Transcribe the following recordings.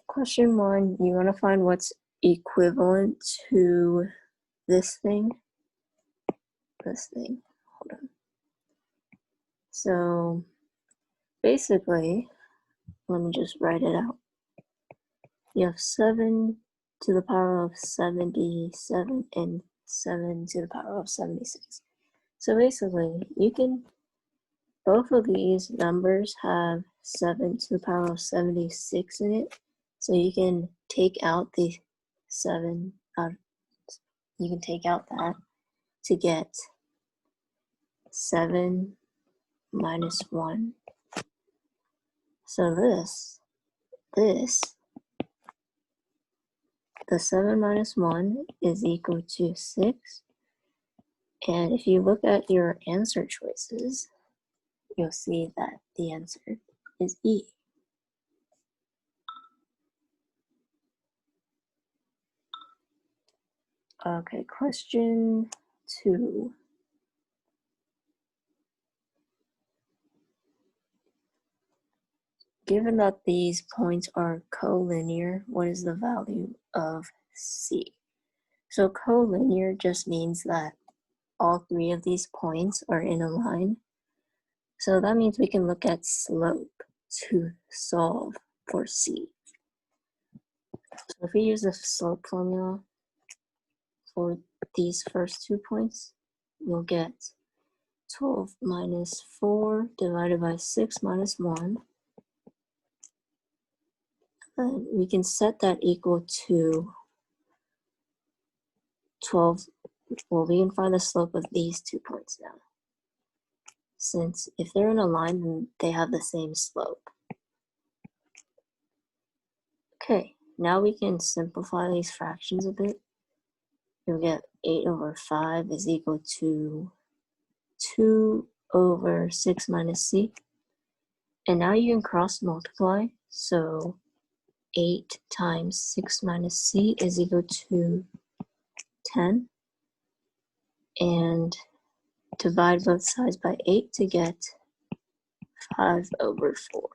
Question 1, you want to find what's equivalent to this thing. Hold on. So basically, let me just write it out. You have 7 to the power of 77 and 7 to the power of 76. So basically, both of these numbers have 7 to the power of 76 in it. So you can take out the 7 out. You can take out that to get 7 minus 1. So the 7 minus 1 is equal to 6. And if you look at your answer choices, you'll see that the answer is E. Okay, question 2. Given that these points are collinear, what is the value of C? So collinear just means that all 3 of these points are in a line. So that means we can look at slope to solve for C. So if we use the slope formula for these first 2 points, we'll get 12 minus 4 divided by 6 minus 1. And we can set that equal to 12. Well, we can find the slope of these 2 points now, since if they're in a line, then they have the same slope. Okay, now we can simplify these fractions a bit. You'll get 8 over 5 is equal to 2 over 6 minus C. And now you can cross multiply, so 8 times 6 minus C is equal to 10. And divide both sides by 8 to get 5 over 4.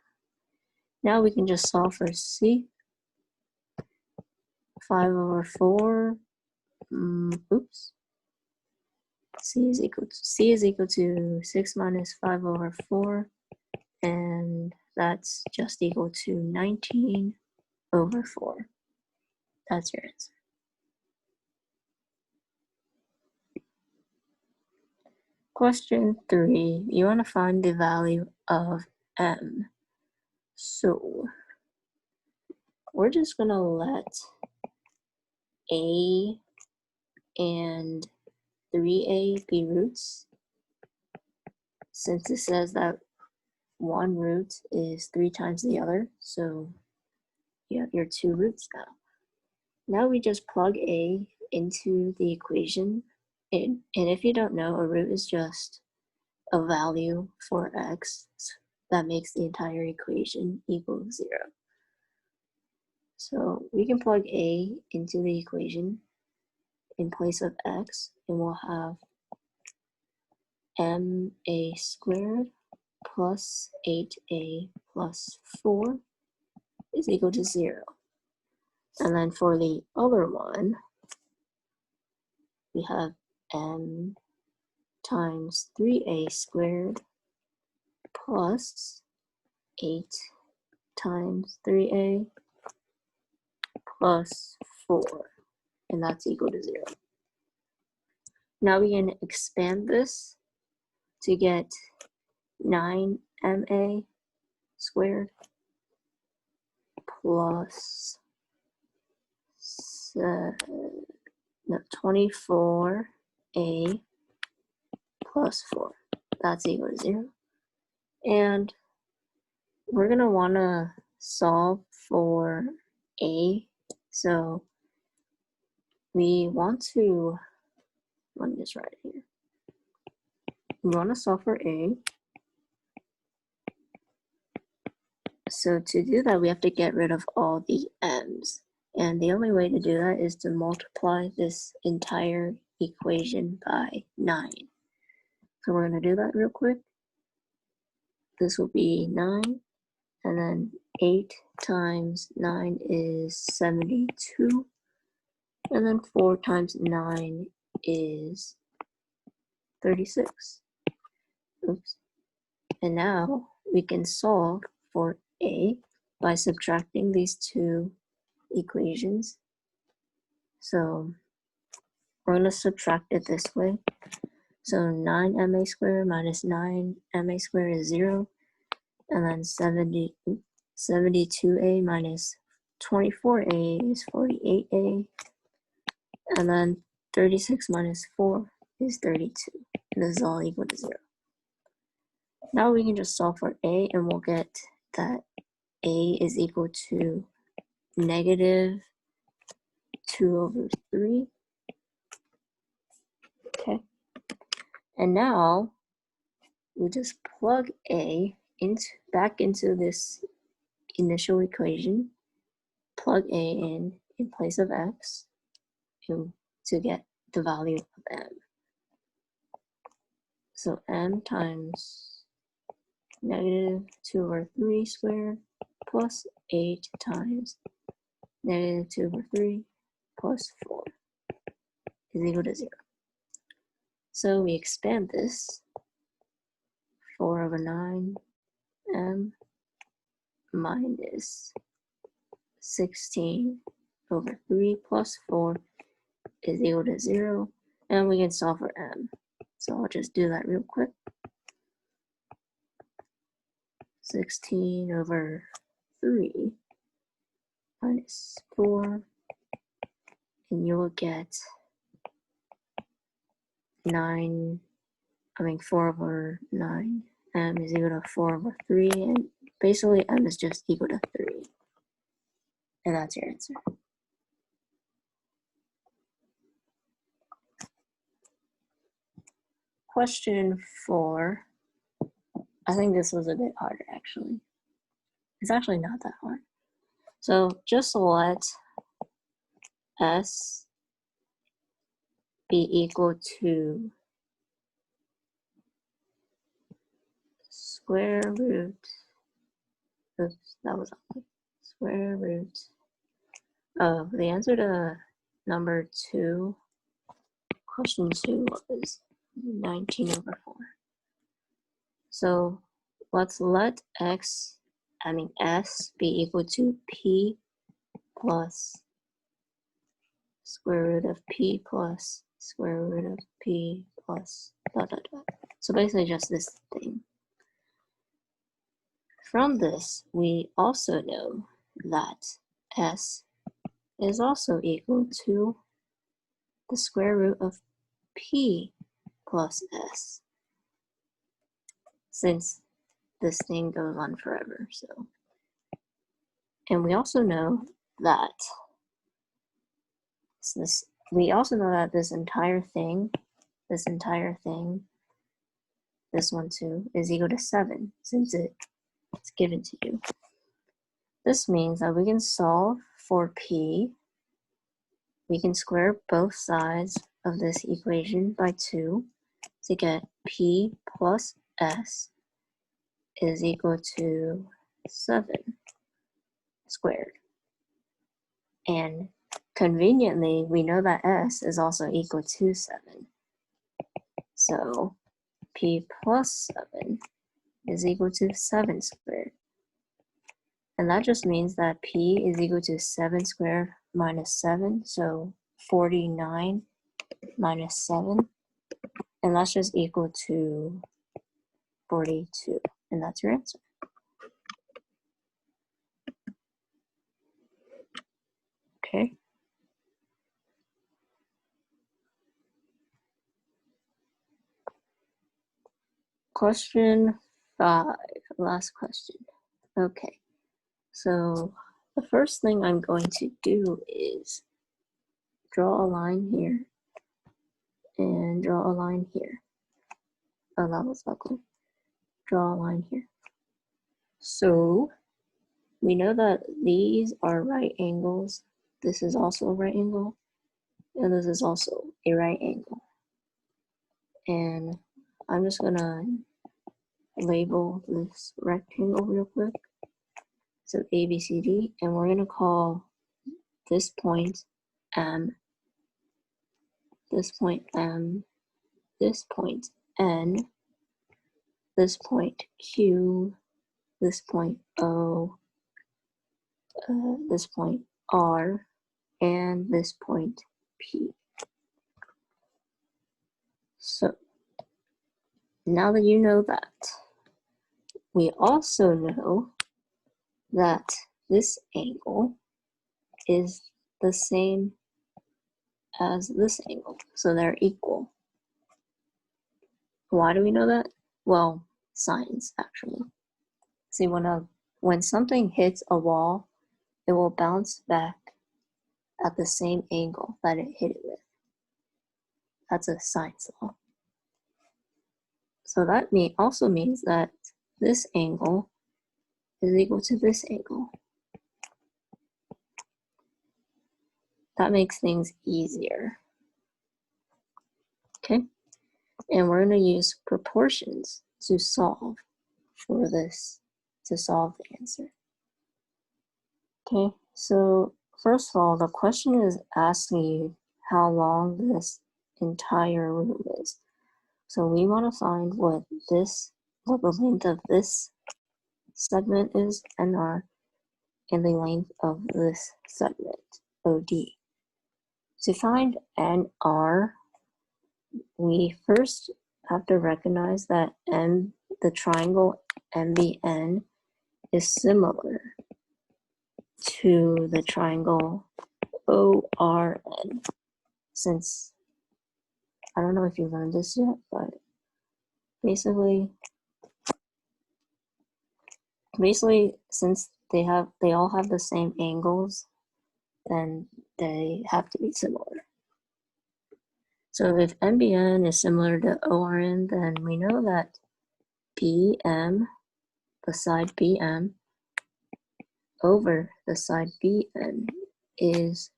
Now we can just solve for C. 5 over 4, C is equal to 6 minus 5 over 4, and that's just equal to 19 over 4. That's your answer. Question 3, you want to find the value of M. So we're just going to let A and 3A be roots, since it says that one root is 3 times the other, so you have your 2 roots now. Now we just plug A into the equation, and if you don't know, a root is just a value for x that makes the entire equation equal 0. So we can plug A into the equation in place of x, and we'll have ma squared plus 8a plus 4 is equal to 0. And then for the other one, we have m times 3a squared plus 8 times 3a plus 4, and that's equal to 0. Now we can expand this to get 9ma squared plus 24a plus 4. That's equal to 0. And we're going to want to solve for a. So we want to, let me just write it here. We want to solve for a. So to do that, we have to get rid of all the m's. And the only way to do that is to multiply this entire equation by 9. So we're going to do that real quick. This will be 9 and then 8 times 9 is 72, and then 4 times 9 is 36. Oops. And now we can solve for a by subtracting these two equations. So we're going to subtract it this way. So 9ma squared minus 9ma squared is 0. And then 72a minus 24a is 48a. And then 36 minus 4 is 32. And this is all equal to 0. Now we can just solve for a, and we'll get that a is equal to negative 2 over 3. Okay. And now we just plug a back into this initial equation, plug a in place of x to get the value of m. So m times negative 2 over 3 squared plus 8 times negative 2 over 3 plus 4 is equal to 0. So we expand this. 4 over 9 m minus 16 over 3 plus 4 is equal to 0. And we can solve for m. So I'll just do that real quick. 16 over 3 minus 4, and you will get 4 over 9. M is equal to 4 over 3, and basically m is just equal to 3. And that's your answer. Question 4. I think this was a bit harder, actually. It's actually not that hard. So just let s be equal to square root, oops, that was ugly, square root of the answer to number 2, question 2 was 19 over 4. So let's let s be equal to p plus square root of p plus square root of p plus dot dot dot. So basically just this thing. From this, we also know that s is also equal to the square root of p plus s, since this thing goes on forever. So, and we also know that this entire thing, this one too, is equal to 7, since it's given to you. This means that we can solve for p. We can square both sides of this equation by 2 to get p plus s is equal to 7 squared. And conveniently, we know that s is also equal to 7. So p plus 7 is equal to 7 squared. And that just means that p is equal to 7 squared minus 7, so 49 minus 7. And that's just equal to 42. And that's your answer. Okay. Question 5, last question. Okay, so the first thing I'm going to do is draw a line here and draw a line here. Oh, that was ugly. Draw a line here. So we know that these are right angles. This is also a right angle, and this is also a right angle. And I'm just gonna label this rectangle real quick. So A, B, C, D, and we're going to call this point M, this point M, this point N, this point Q, this point O, this point R, and this point P. So now that you know that, we also know that this angle is the same as this angle, so they're equal. Why do we know that? Well, science, actually. See, when something hits a wall, it will bounce back at the same angle that it hit it with. That's a science law. So that also means that this angle is equal to this angle. That makes things easier. Okay? And we're going to use proportions to solve for this, to solve the answer. Okay, so first of all, the question is asking you how long this entire room is. So we want to find what the length of this segment is, NR, and the length of this segment, OD. To find NR, we first have to recognize that the triangle MBN is similar to the triangle ORN. Since, I don't know if you learned this yet, but basically since they all have the same angles, then they have to be similar. So if MBN is similar to ORN, then we know that BM, the side BM, over the side BN is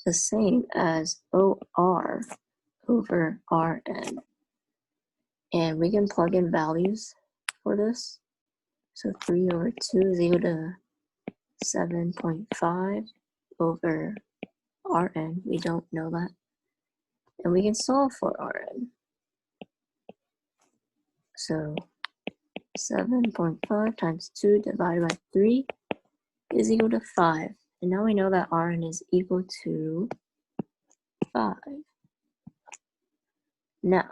the same as OR over RN. And we can plug in values for this. So 3 over 2 is equal to 7.5 over Rn. We don't know that. And we can solve for Rn. So 7.5 times 2 divided by 3 is equal to 5. And now we know that Rn is equal to 5. Now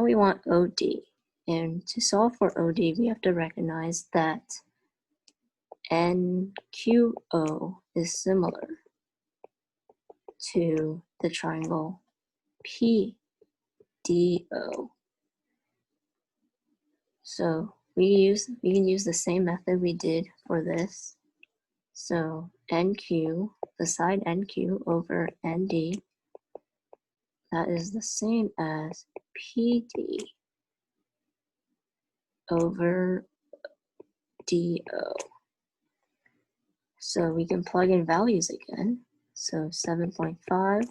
we want OD. And to solve for OD, we have to recognize that NQO is similar to the triangle PDO. So we can use the same method we did for this. So NQ, the side NQ over ND, that is the same as PD over DO. So we can plug in values again. So 7.5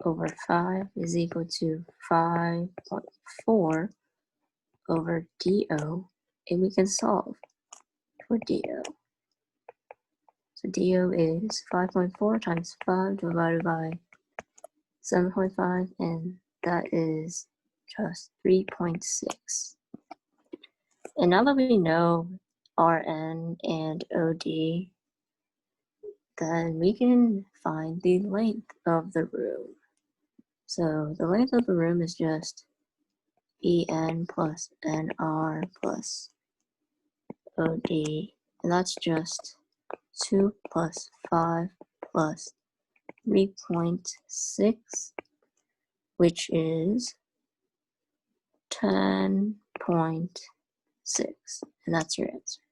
over 5 is equal to 5.4 over DO, and we can solve for DO. So DO is 5.4 times 5 divided by 7.5, and that is just 3.6. And now that we know RN and OD, then we can find the length of the room. So the length of the room is just EN plus NR plus OD, and that's just 2 plus 5 plus 3.6, which is 10.6, and that's your answer.